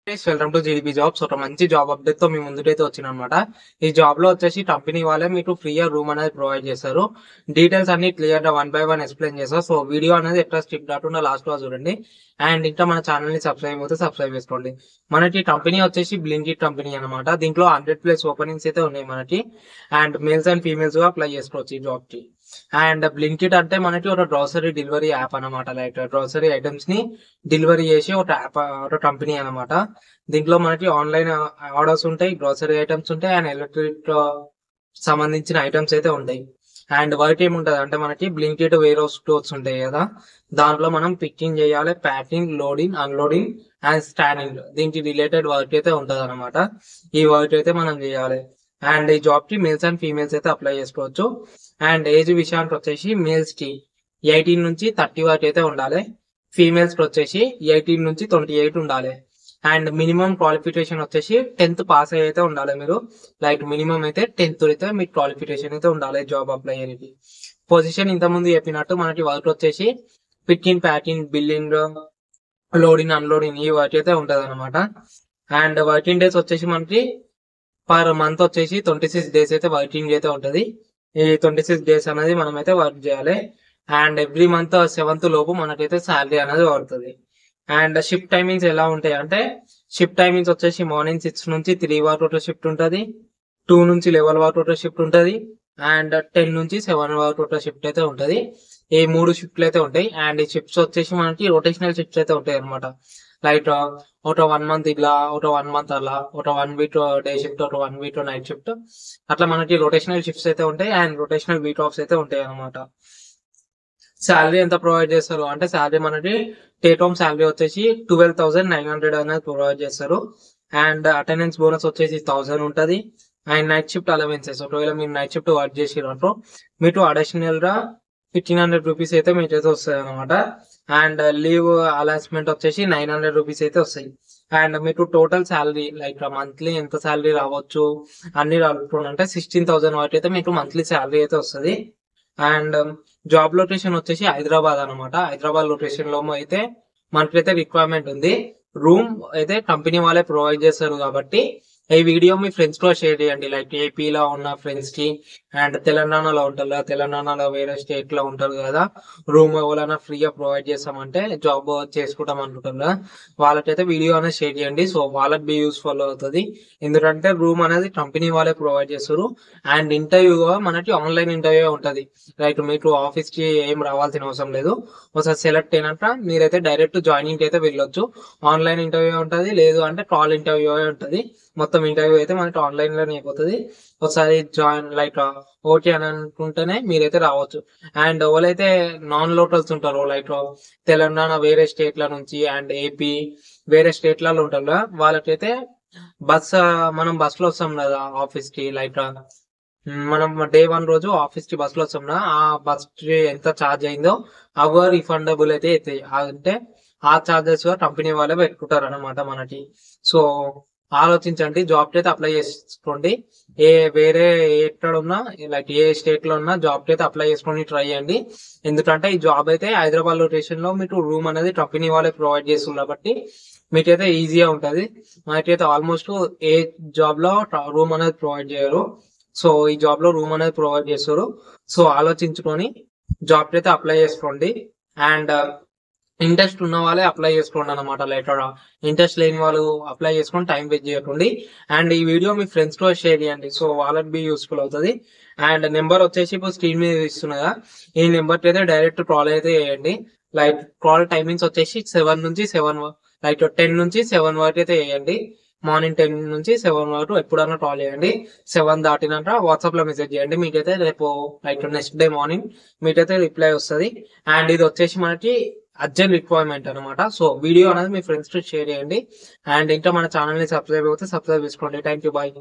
Welcome to GDP jobs. ఒక మంచి job update తో మీ ముందుకైతే వచ్చినమాట. ఈ జాబ్ లో వచ్చేసి కంపెనీ వాళ్ళే మీకు ఫ్రీగా రూమ్ అనేది ప్రొవైడ్ చేస్తారు. డీటెయిల్స్ అన్ని క్లియర్ గా 1 by 1 ఎక్స్ప్లెయిన్ చేస్తారు. సో వీడియో అనేది ఎట్లా స్కిప్ కాకుండా లాస్ట్ లో చూడండి. అండ్ ఇంకా మన ఛానల్ ని సబ్స్క్రైబ్ అయితే సబ్స్క్రైబ్ చేసుకోండి. మనకి కంపెనీ వచ్చేసి బ్లింకిట్ కంపెనీ అనమాట. దీంట్లో 100+ ఓపెనింగ్స్ అయితే ఉన్నాయి మనకి. అండ్ మేల్స్ అండ్ ఫీమేల్స్ గా అప్లై చేసుకోవచ్చు ఈ జాబ్ కి. అండ్ బ్లింకిట్ అంటే మనకి ఒక గ్రోసరీ డెలివరీ యాప్ అనమాట. లైక్ గ్రోసరీ ఐటమ్స్ ని డెలివరీ చేసి ఒక యాప్, ఒక కంపెనీ అనమాట. దీంట్లో మనకి ఆన్లైన్ ఆర్డర్స్ ఉంటాయి, గ్రోసరీ ఐటమ్స్ ఉంటాయి, అండ్ ఎలక్ట్రిక్ సంబంధించిన ఐటమ్స్ అయితే ఉంటాయి. అండ్ వర్క్ ఏముంటది అంటే మనకి బ్లింకిట్ వేర్ హౌస్ స్టోర్స్ ఉంటాయి కదా, దాంట్లో మనం పికింగ్ చేయాలి, packing, loading, unloading and standing, దీనికి రిలేటెడ్ వర్క్ అయితే ఉంటది అనమాట. ఈ వర్క్ అయితే మనం చేయాలి. అండ్ ఈ జాబ్ కి మేల్స్ అండ్ ఫీమేల్స్ అయితే అప్లై చేసుకోవచ్చు. అండ్ ఏజ్ విషయానికి వచ్చేసి మేల్స్ కి 18 నుంచి 30 వరకు అయితే ఉండాలి. ఫీమేల్స్ కి వచ్చేసి 18 నుంచి 28 ఉండాలి. అండ్ మినిమం క్వాలిఫికేషన్ వచ్చేసి 10th పాస్ అయ్యి అయితే ఉండాలి మీరు. లైక్ మినిమం అయితే 10th అయితే మీకు క్వాలిఫికేషన్ అయితే ఉండాలి జాబ్ అప్లై అనేది. పొజిషన్ ఇంత ముందు చెప్పినట్టు మనకి వర్క్ వచ్చేసి picking, packing, billing, loading, unloading ఈ వర్క్ అయితే ఉంటది అనమాట. అండ్ వర్కింగ్ డేస్ వచ్చేసి మనకి పర్ మంత్ వచ్చేసి 26 డేస్ అయితే వర్కింగ్ అయితే ఉంటది. ఈ 26 డేస్ అనేది మనం అయితే వర్క్ చేయాలి. అండ్ ఎవ్రీ మంత్ 7th లోపు మనకైతే శాలరీ అనేది పడుతుంది. అండ్ షిఫ్ట్ టైమింగ్స్ ఎలా ఉంటాయి అంటే, షిఫ్ట్ టైమింగ్స్ వచ్చేసి మార్నింగ్ 6 నుంచి 3 వరకు షిఫ్ట్ ఉంటుంది, 2 నుంచి 11 వరకు షిఫ్ట్ ఉంటుంది, అండ్ 10 నుంచి 7 వరకు షిఫ్ట్ అయితే ఉంటుంది. ఈ 3 షిఫ్ట్లు అయితే ఉంటాయి. అండ్ ఈ షిఫ్ట్స్ వచ్చేసి మనకి రొటేషనల్ షిఫ్ట్స్ అయితే ఉంటాయి అనమాట. లైక్ ఒక 1 మంత్ ఇలా, ఒక 1 మంత్ అలా, ఒక 1 వీక్ డే షిఫ్ట్, ఒక 1 వీక్ నైట్ షిఫ్ట్, అట్లా మనకి రొటేషనల్ షిఫ్ట్స్ అయితే ఉంటాయి. అండ్ రొటేషనల్ వీక్ ఆఫ్స్ అయితే ఉంటాయి అనమాట. శాలరీ ఎంత ప్రొవైడ్ చేస్తారు అంటే, శాలరీ మనకి టేక్ హోమ్ శాలరీ వచ్చేసి 12,900 అనేది ప్రొవైడ్ చేస్తారు. అండ్ అటెండెన్స్ బోనస్ వచ్చేసి 1000 ఉంటుంది. అండ్ నైట్ షిఫ్ట్ అలవెన్సెస్, ఒకవేళ మీరు నైట్ షిఫ్ట్ వర్క్ చేసినప్పుడు మీకు అడిషనల్ గా 1500 రూపీస్ అయితే మీకైతే వస్తాయి అనమాట. అండ్ లీవ్ అలాస్మెంట్ వచ్చేసి 900 రూపీస్ అయితే వస్తాయి. అండ్ మీకు టోటల్ శాలరీ లైక్ మంత్లీ ఎంత శాలరీ రావచ్చు అన్ని రావాలంటే 16,000 వరకు అయితే మీకు మంత్లీ శాలరీ అయితే వస్తుంది. అండ్ జాబ్ లొకేషన్ వచ్చేసి హైదరాబాద్ అనమాట. హైదరాబాద్ లొకేషన్ లో అయితే మనకైతే రిక్వైర్మెంట్ ఉంది. రూమ్ అయితే కంపెనీ వాళ్ళే ప్రొవైడ్ చేస్తారు కాబట్టి ఈ వీడియో మీ ఫ్రెండ్స్ తో షేర్ చేయండి. లైక్ ఏపీలో ఉన్న ఫ్రెండ్స్ కి, అండ్ తెలంగాణలో ఉంటారు కదా, తెలంగాణలో వేరే స్టేట్ లో ఉంటారు కదా, రూమ్ ఎవరైనా ఫ్రీగా ప్రొవైడ్ చేస్తామంటే జాబ్ చేసుకుంటాం అనుకుంటారు కదా, వాళ్ళకైతే వీడియో అనేది షేర్ చేయండి. సో వాళ్ళకి బి యూస్ఫుల్ అవుతుంది. ఎందుకంటే రూమ్ అనేది కంపెనీ వాళ్ళే ప్రొవైడ్ చేస్తారు. అండ్ ఇంటర్వ్యూ మనకి ఆన్లైన్ ఇంటర్వ్యూ ఉంటుంది. లైక్ మీకు ఆఫీస్ కి ఏం రావాల్సిన అవసరం లేదు. ఒకసారి సెలెక్ట్ అయినాక మీరైతే డైరెక్ట్ జాయినింగ్ అయితే వెళ్ళొచ్చు. ఆన్లైన్ ఇంటర్వ్యూ ఉంటుంది, లేదు అంటే కాల్ ఇంటర్వ్యూ ఉంటుంది. మొత్తం ఇంటర్వ్యూ అయితే మనకి ఆన్లైన్ లోనే అయిపోతుంది. ఒకసారి జాయిన్ లైక్ ఓకే అని అనుకుంటేనే మీరైతే రావచ్చు. అండ్ ఎవరైతే నాన్ లోకల్స్ ఉంటారో, లైక్ తెలంగాణ వేరే స్టేట్ల నుంచి అండ్ ఏపీ వేరే స్టేట్లలో ఉంటారు కదా, వాళ్ళకైతే బస్, మనం బస్ లో వస్తాం కదా ఆఫీస్ కి, లైక్ మనం డే 1 రోజు ఆఫీస్ కి బస్ లో వస్తాం కదా, ఆ బస్ కి ఎంత ఛార్జ్ అయిందో అవ రిఫండబుల్ అయితే అవుతాయి. అంటే ఆ ఛార్జెస్ కంపెనీ వాళ్ళే పెట్టుకుంటారు అనమాట మనకి. సో ఆలోచించండి, జాబ్ అయితే అప్లై చేసుకోండి. వేరే ఎక్కడ ఉన్నా, లైక్ ఏ స్టేట్ లో ఉన్నా జాబ్ అయితే అప్లై చేసుకొని ట్రై చేయండి. ఎందుకంటే ఈ జాబ్ అయితే హైదరాబాద్ లొకేషన్ లో మీకు రూమ్ అనేది కంపెనీ వాళ్ళే ప్రొవైడ్ చేస్తుంది కాబట్టి మీకైతే ఈజీగా ఉంటది. మనకైతే ఆల్మోస్ట్ ఏ జాబ్ లో రూమ్ అనేది ప్రొవైడ్ చేయరు. సో ఈ జాబ్ లో రూమ్ అనేది ప్రొవైడ్ చేస్తారు. సో ఆలోచించుకొని జాబ్ అయితే అప్లై చేసుకోండి. అండ్ ఇంట్రెస్ట్ ఉన్న వాళ్ళే అప్లై చేసుకోండి అనమాట. లైక్ ఇంట్రెస్ట్ లేని వాళ్ళు అప్లై చేసుకొని టైం వేస్ట్ చేయకండి. అండ్ ఈ వీడియో మీ ఫ్రెండ్స్ తో షేర్ చేయండి. సో వాళ్ళకి బి యూస్ఫుల్ అవుతుంది. అండ్ నెంబర్ వచ్చేసి ఇప్పుడు స్క్రీన్ మీద ఇస్తున్నదా, ఈ నెంబర్ అయితే డైరెక్ట్ కాల్ అయితే చేయండి. లైక్ కాల్ టైమింగ్స్ వచ్చేసి 7 నుంచి 7, లైక్ 10 నుంచి 7 వరకు అయితే చేయండి. మార్నింగ్ 10 నుంచి 7 వరకు ఎప్పుడైనా కాల్ చేయండి. 7 దాటినాక వాట్సాప్ లో మెసేజ్ చేయండి. మీకైతే రేపు లైక్ నెక్స్ట్ డే మార్నింగ్ మీకైతే రిప్లై వస్తుంది. అండ్ ఇది వచ్చేసి మనకి అర్జెంట్ రిక్వైర్మెంట్ అనమాట. సో వీడియో అనేది మీ ఫ్రెండ్స్ తో షేర్ చేయండి. అండ్ ఇంకా మన ఛానల్ ని సబ్స్క్రైబ్ అయితే సబ్స్క్రైబ్ చేసుకోండి. Thank you, bye.